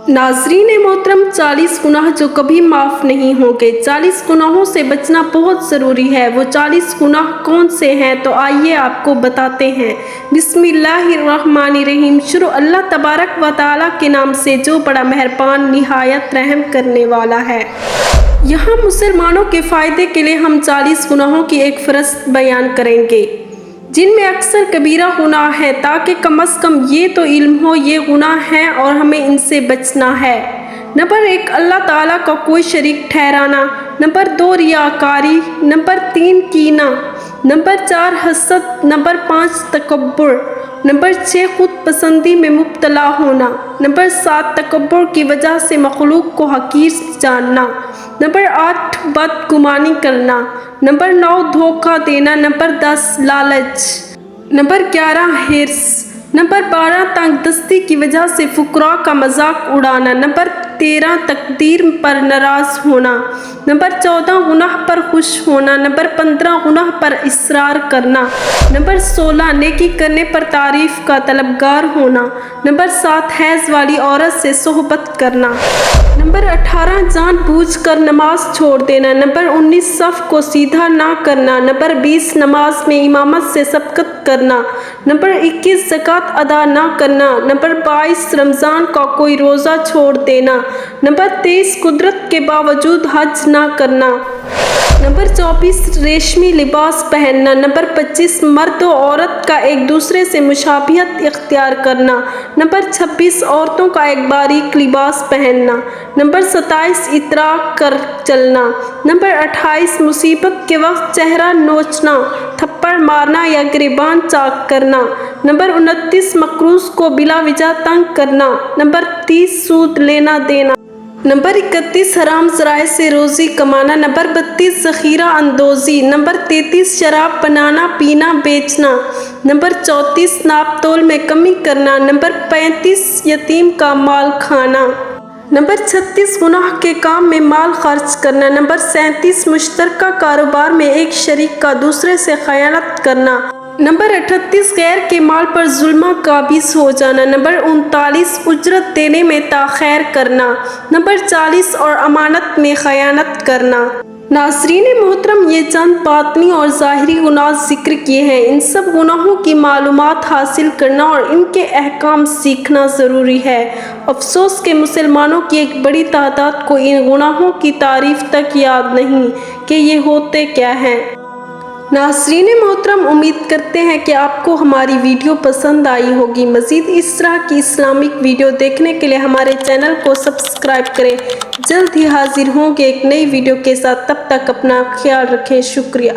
नाज़रीन मोहतरम, 40 गुनाह जो कभी माफ़ नहीं होंगे। 40 गुनाहों से बचना बहुत ज़रूरी है। वो 40 गुनाह कौन से हैं, तो आइए आपको बताते हैं। बिस्मिल्लाहिर्रहमानिर्रहीम। शुरू अल्लाह तबारक व तआला के नाम से जो बड़ा मेहरबान निहायत रहम करने वाला है। यहाँ मुसलमानों के फ़ायदे के लिए हम 40 गुनाहों की एक फ़हरिस्त बयान करेंगे जिनमें अक्सर कबीरा गुनाह है, ताकि कम अज़ कम ये तो इल्म हो ये गुनाह हैं और हमें इनसे बचना है। नंबर 1, अल्लाह ताला का कोई शरीक ठहराना। नंबर 2, रियाकारी। नंबर 3, कीना। नंबर 4, हसद। नंबर 5, तकब्बुर। नंबर 6, खुद पसंदी में मुब्तला होना। नंबर 7, तकब्बुर की वजह से मखलूक को हकीर जानना। नंबर 8, बदगुमानी करना। नंबर 9, धोखा देना। नंबर 10, लालच। नंबर 11, हिर्स। नंबर 12, तंगदस्ती की वजह से फुकरा का मजाक उड़ाना। नंबर 13, तकदीर पर नाराज़ होना। नंबर 14, गुनाह पर खुश होना। नंबर 15, गुनाह पर इसरार करना। नंबर 16, नेकी करने पर तारीफ़ का तलबगार होना। नंबर 7, हैज़ वाली औरत से सोहबत करना। नंबर 18, जानबूझकर नमाज छोड़ देना। नंबर 19, सफ़ को सीधा ना करना। नंबर 20, नमाज में इमामत से सबकत करना। नंबर 21, ज़कात अदा ना करना। नंबर 22, रमज़ान का कोई रोज़ा छोड़ देना। नंबर 23, कुदरत के बावजूद हज ना करना। नंबर 24, रेशमी लिबास पहनना। नंबर 25, मर्द और औरत का एक दूसरे से मुशाबिहत इख्तियार करना। नंबर 26, औरतों का एक बारीक लिबास पहनना। नंबर 27, इतराक कर चलना। नंबर 28, मुसीबत के वक्त चेहरा नोचना, थप्पड़ मारना या गिरबान चाक करना। नंबर 29, मकरूज़ को बिला वजह तंग करना। नंबर 30, सूद लेना देना। नंबर 31, हराम ज़राए से रोज़ी कमाना। नंबर 32, ज़ख़ीरा अंदोज़ी। नंबर 33, शराब बनाना, पीना, बेचना। नंबर 34, नाप तोल में कमी करना। नंबर 35, यतीम का माल खाना। नंबर 36, गुनाह के काम में माल खर्च करना। नंबर 37, मुश्तरका कारोबार में एक शरीक का दूसरे से खयानत करना। नंबर 38, गैर के माल पर जुल्म काबिज हो जाना। नंबर 39, उजरत देने में ताख़ीर करना। नंबर 40, और अमानत में खयानत करना। नाज़रीन मोहतरम, ये चंद बातनी और ज़ाहिरी गुनाह ज़िक्र किए हैं। इन सब गुनाहों की मालूमात हासिल करना और इनके अहकाम सीखना ज़रूरी है। अफसोस के मुसलमानों की एक बड़ी तादाद को इन गुनाहों की तारीफ़ तक याद नहीं कि ये होते क्या हैं। नाज़रीन मोहतरम, उम्मीद करते हैं कि आपको हमारी वीडियो पसंद आई होगी। मज़ीद इस तरह की इस्लामिक वीडियो देखने के लिए हमारे चैनल को सब्सक्राइब करें। जल्द ही हाजिर होंगे एक नई वीडियो के साथ। तब तक अपना ख्याल रखें। शुक्रिया।